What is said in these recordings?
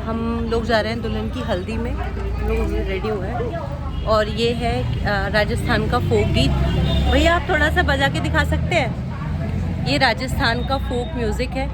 हम लोग जा रहे हैं दुल्हन की हल्दी में, लोग रेडी हुए हैं। और ये है राजस्थान का फोक गीत। भैया आप थोड़ा सा बजा के दिखा सकते हैं? ये राजस्थान का फोक म्यूज़िक है।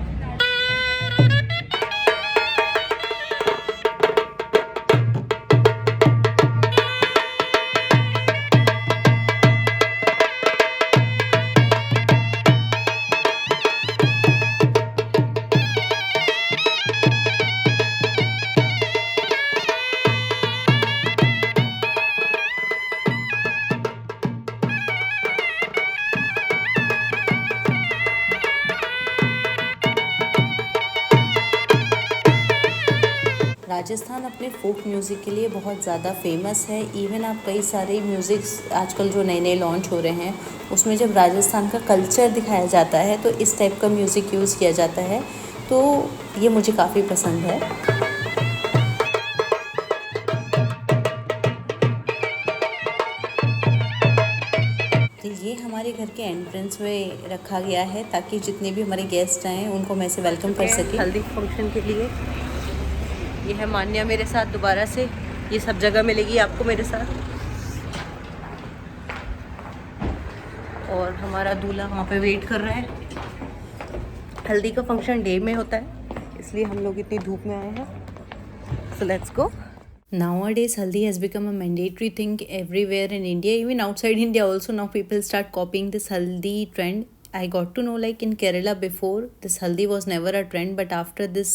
राजस्थान अपने फोक म्यूज़िक के लिए बहुत ज़्यादा फेमस है। इवन आप कई सारे म्यूज़िक्स आजकल जो नए नए लॉन्च हो रहे हैं उसमें जब राजस्थान का कल्चर दिखाया जाता है तो इस टाइप का म्यूज़िक यूज़ किया जाता है, तो ये मुझे काफ़ी पसंद है। तो ये हमारे घर के एंट्रेंस में रखा गया है ताकि जितने भी हमारे गेस्ट आएँ उनको मैं से वेलकम कर सकें हल्दी फंक्शन के लिए। ये है मान्या मेरे साथ दोबारा से, ये सब जगह मिलेगी आपको मेरे साथ। और हमारा दूल्हा वहाँ पे वेट कर रहा है। हल्दी का फंक्शन डे में होता है इसलिए हम लोग इतनी धूप में आए हैं। So let's go. Nowadays, haldi has become a mandatory thing everywhere in India, even outside India also. Now people start copying this haldi trend. I got to know like in Kerala before this haldi was never a trend, but after this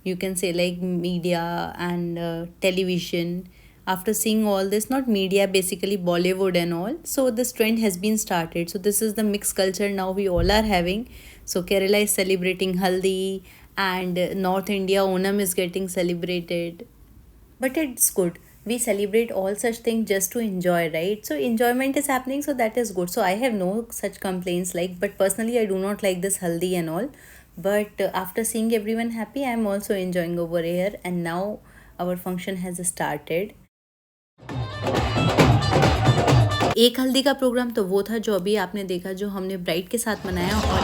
you can say like media and television, after seeing all this, not media, basically Bollywood and all, so this trend has been started. So this is the mixed culture now we all are having. So Kerala is celebrating haldi and North India Onam is getting celebrated, but it's good. We celebrate all such things just to enjoy, right? So enjoyment is happening, so that is good. So I have no such complaints, like, but personally I do not like this haldi and all, but after seeing everyone happy, I am also enjoying over here. And now our function has started. एक हल्दी का programme तो वो था जो अभी आपने देखा, जो हमने ब्राइड के साथ मनाया। और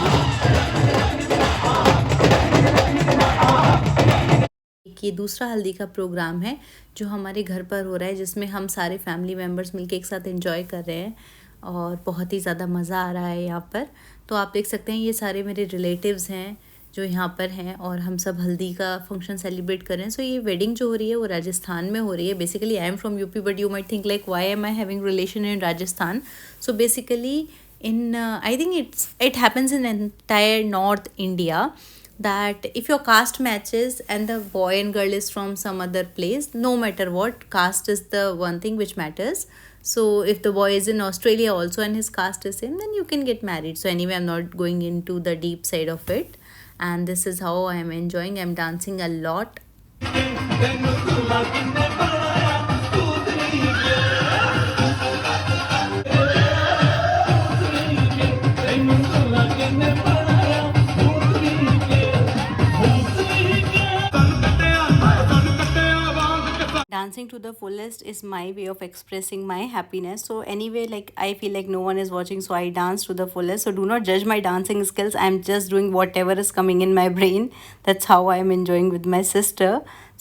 ये दूसरा हल्दी का प्रोग्राम है जो हमारे घर पर हो रहा है, जिसमें हम सारे फैमिली मेम्बर्स मिलके एक साथ एंजॉय कर रहे हैं और बहुत ही ज़्यादा मज़ा आ रहा है यहाँ पर। तो आप देख सकते हैं ये सारे मेरे रिलेटिव्स हैं जो यहाँ पर हैं और हम सब हल्दी का फंक्शन सेलिब्रेट कर रहे हैं। सो ये वेडिंग जो हो रही है वो राजस्थान में हो रही है। Basically I am from UP, but you might think like why am I having relation in Rajasthan. So basically in I think it happens in entire North India, that if your caste matches and the boy and girl is from some other place, no matter what, caste is the one thing which matters. So if the boy is in Australia also and his caste is same, then you can get married. So anyway, I'm not going into the deep side of it, and this is how I am enjoying. I'm dancing a lot. Dancing to the fullest is my way of expressing my happiness. So anyway, like I feel like no one is watching, so I dance to the fullest. So do not judge my dancing skills. I'm just doing whatever is coming in my brain. That's how I'm enjoying with my sister.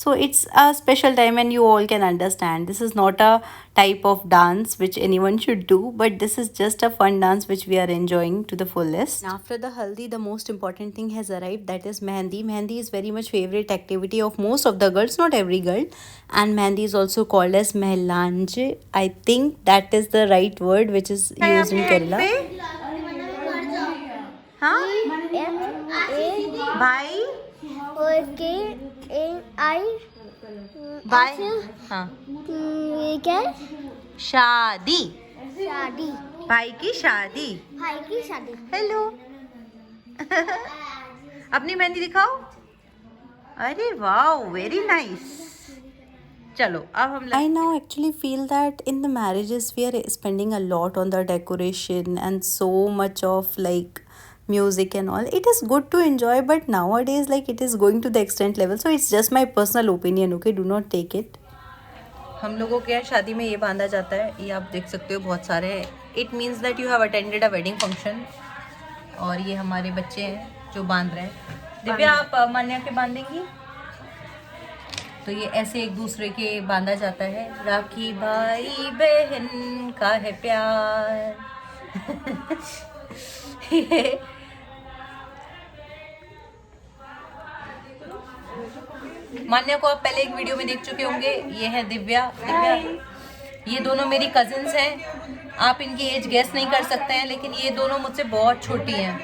So it's a special time, and you all can understand this is not a type of dance which anyone should do, but this is just a fun dance which we are enjoying to the fullest. And after the haldi, the most important thing has arrived, that is mehendi. Mehendi is very much favorite activity of most of the girls, not every girl. And mehendi is also called as mehelanj. I think that is the right word which is used in Kerala. हाँ भाई bye. हाँ ये क्या है? शादी। शादी। भाई की शादी। भाई की शादी। हेलो। अपनी मेहंदी दिखाओ। अरे वाओ, वेरी नाइस। चलो अब हम I now actually feel that in the marriages we are spending a lot on the decoration and so much of like music and all. It is good to enjoy, but nowadays like it is going to the extent level. So it's just my personal opinion, okay? Do not take it. हम लोगों के यहाँ शादी में ये बांधा जाता है, ये आप देख सकते हो बहुत सारे। It means that you have attended a wedding function. और ये हमारे बच्चे हैं जो बांध रहे हैं। दिव्या आप मान्या के बांधेंगी? तो ये ऐसे एक दूसरे के बांधा जाता है। राखी भाई बहन का है प्यार। ये मान्या को आप पहले एक वीडियो में देख चुके होंगे। ये है दिव्या। ये दोनों मेरी कजिन्स हैं। आप इनकी एज गेस नहीं कर सकते हैं, लेकिन ये दोनों मुझसे बहुत छोटी हैं।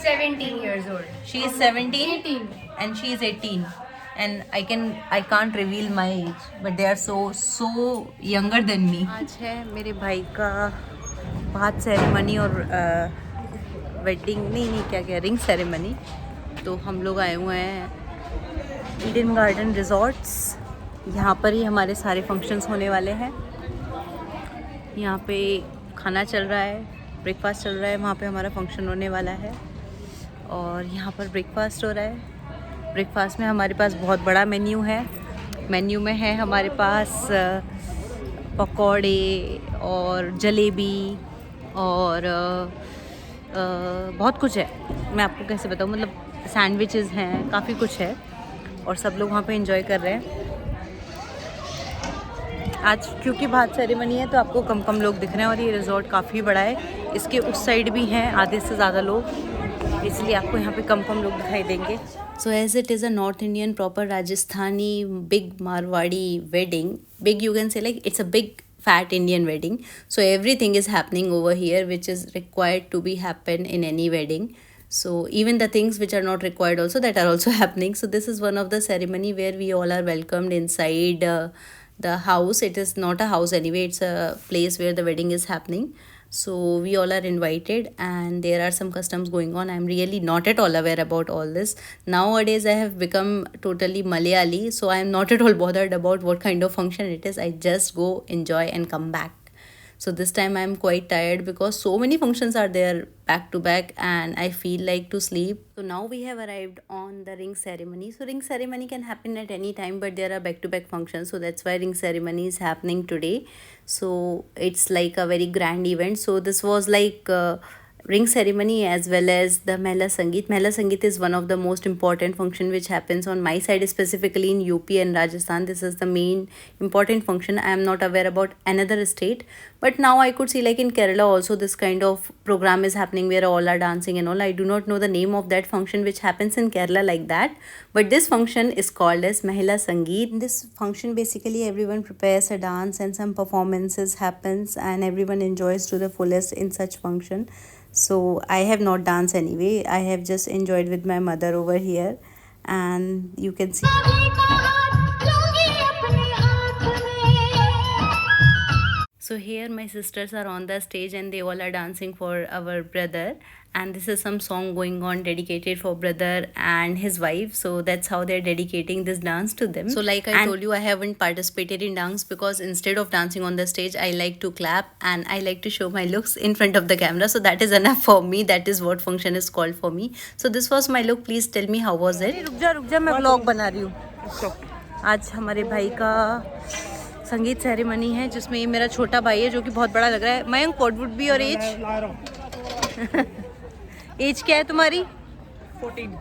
17 years old. She is 17 18. and she is 18, and I can't reveal my age, but they are so younger than me. आज है मेरे भाई का बात सेरेमनी और वेडिंग नहीं क्या रिंग सेरेमनी। तो हम लोग आए हुए हैं ईडन गार्डन रिजॉर्ट्स। यहाँ पर ही हमारे सारे फंक्शंस होने वाले हैं। यहाँ पे खाना चल रहा है, ब्रेकफास्ट चल रहा है, वहाँ पे हमारा फंक्शन होने वाला है और यहाँ पर ब्रेकफास्ट हो रहा है। ब्रेकफास्ट में हमारे पास बहुत बड़ा मेन्यू है। मेन्यू में है हमारे पास पकौड़े और जलेबी और बहुत कुछ है। मैं आपको कैसे बताऊँ, मतलब सैंडविचेस हैं, काफ़ी कुछ है और सब लोग वहाँ पे एंजॉय कर रहे हैं। आज क्योंकि भात सेरेमनी है तो आपको कम लोग दिख रहे हैं और ये रिजॉर्ट काफ़ी बड़ा है। इसके उस साइड भी हैं आधे से ज़्यादा लोग, इसलिए आपको यहाँ पे कम लोग दिखाई देंगे। So as it is a north Indian proper Rajasthani big Marwari wedding, big you can say like it's a big fat Indian wedding. So everything is happening over here which is required to be happen in any wedding. So even the things which are not required also, that are also happening. So this is one of the ceremony where we all are welcomed inside the house. It is not a house anyway, it's a place where the wedding is happening. So we all are invited and there are some customs going on. I'm really not at all aware about all this. Nowadays I have become totally Malayali, so I am not at all bothered about what kind of function it is. I just go, enjoy and come back. So this time I am quite tired because so many functions are there back to back and I feel like to sleep. So now we have arrived on the ring ceremony. So ring ceremony can happen at any time, but there are back to back functions, so that's why ring ceremony is happening today. So it's like a very grand event. So this was like ring ceremony as well as the Mehla Sangeet. Mehla Sangeet is one of the most important function which happens on my side, specifically in UP and Rajasthan. This is the main important function. I am not aware about another state, but now I could see like in Kerala also this kind of program is happening where all are dancing and all. I do not know the name of that function which happens in Kerala like that, but this function is called as Mehla Sangeet. In this function basically everyone prepares a dance and some performances happens and everyone enjoys to the fullest in such function. So I have not danced anyway. I have just enjoyed with my mother over here and you can see. So here my sisters are on the stage and they all are dancing for our brother, and this is some song going on dedicated for brother and his wife. So that's how they're dedicating this dance to them. So like I told you, I haven't participated in dance because instead of dancing on the stage, I like to clap and I like to show my looks in front of the camera. So that is enough for me. That is what function is called for me. So this was my look. Please tell me how was it? रुक जा मैं vlog बना रही हूँ। आज हमारे भाई का संगीत सेरेमनी है जिसमें ये मेरा छोटा भाई है जो कि बहुत बड़ा लग रहा है। Mayank, what would be your age? Age क्या है तुम्हारी? 14।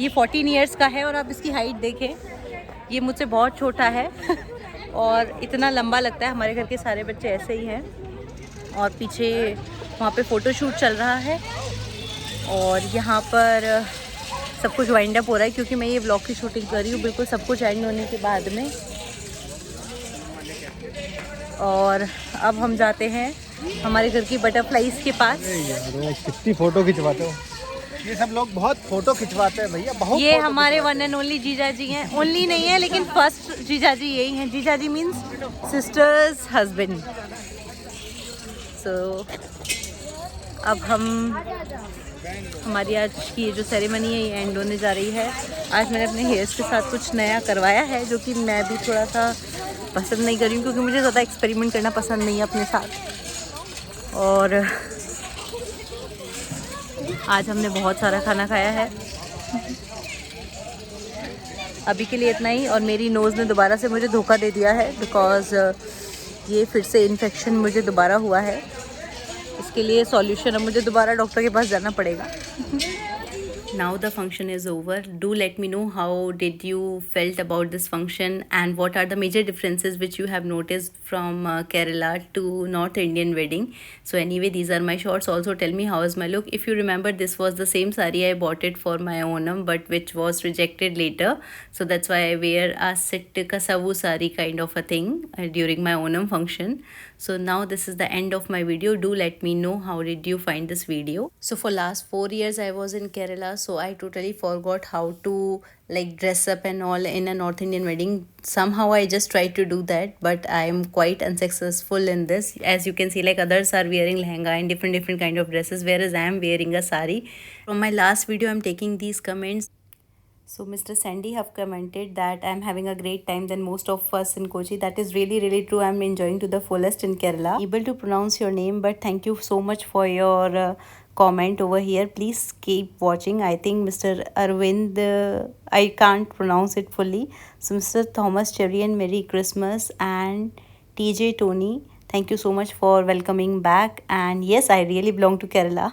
ये 14 इयर्स का है और आप इसकी हाइट देखें, ये मुझसे बहुत छोटा है और इतना लंबा लगता है। हमारे घर के सारे बच्चे ऐसे ही हैं और पीछे वहाँ पे फ़ोटो शूट चल रहा है और यहाँ पर सब कुछ वाइंड अप हो रहा है क्योंकि मैं ये व्लॉग की शूटिंग कर रही हूँ बिल्कुल सब कुछ एंड होने के बाद में। और अब हम जाते हैं हमारे घर की बटरफ्लाइज के पास। कितनी फोटो खिंचवाते हो, ये सब लोग बहुत फोटो खिंचवाते हैं भैया, बहुत। ये हमारे वन एंड ओनली जीजा जी हैं। ओनली नहीं है लेकिन फर्स्ट जीजा जी यही हैं। जीजा जी मीन्स सिस्टर्स हस्बैंड। सो अब हमारी आज की ये जो सेरेमनी है ये एंड होने जा रही है। आज मैंने अपने हेयर्स के साथ कुछ नया करवाया है जो कि मैं भी थोड़ा सा पसंद नहीं कर रही हूँ क्योंकि मुझे ज़्यादा एक्सपेरिमेंट करना पसंद नहीं है अपने साथ। और आज हमने बहुत सारा खाना खाया है। अभी के लिए इतना ही। और मेरी नोज़ ने दोबारा से मुझे धोखा दे दिया है बिकॉज़ ये फिर से इन्फेक्शन मुझे दोबारा हुआ है। इसके लिए सॉल्यूशन अब मुझे दोबारा डॉक्टर के पास जाना पड़ेगा। Now the function is over. Do let me know how did you felt about this function and what are the major differences which you have noticed from Kerala to North Indian wedding. So anyway, these are my shorts. Also tell me how is my look. If you remember, this was the same sari I bought it for my Onam but which was rejected later. So that's why I wear a set kasavu sari kind of a thing during my Onam function. So now this is the end of my video. Do let me know how did you find this video. So for last 4 years I was in Kerala, so I totally forgot how to like dress up and all in a North Indian wedding. Somehow I just tried to do that, but I am quite unsuccessful in this. As you can see, like others are wearing lehenga and different kind of dresses, whereas I am wearing a sari. From my last video I'm taking these comments. So Mr. Sandy have commented that I'm having a great time than most of us in Kochi. That is really true. I'm enjoying to the fullest in Kerala. Able to pronounce your name, but thank you so much for your comment over here. Please keep watching. I think Mr. Arvind, I can't pronounce it fully. So Mr. Thomas Cherry and Merry Christmas, and TJ Tony, thank you so much for welcoming back. And yes, I really belong to Kerala.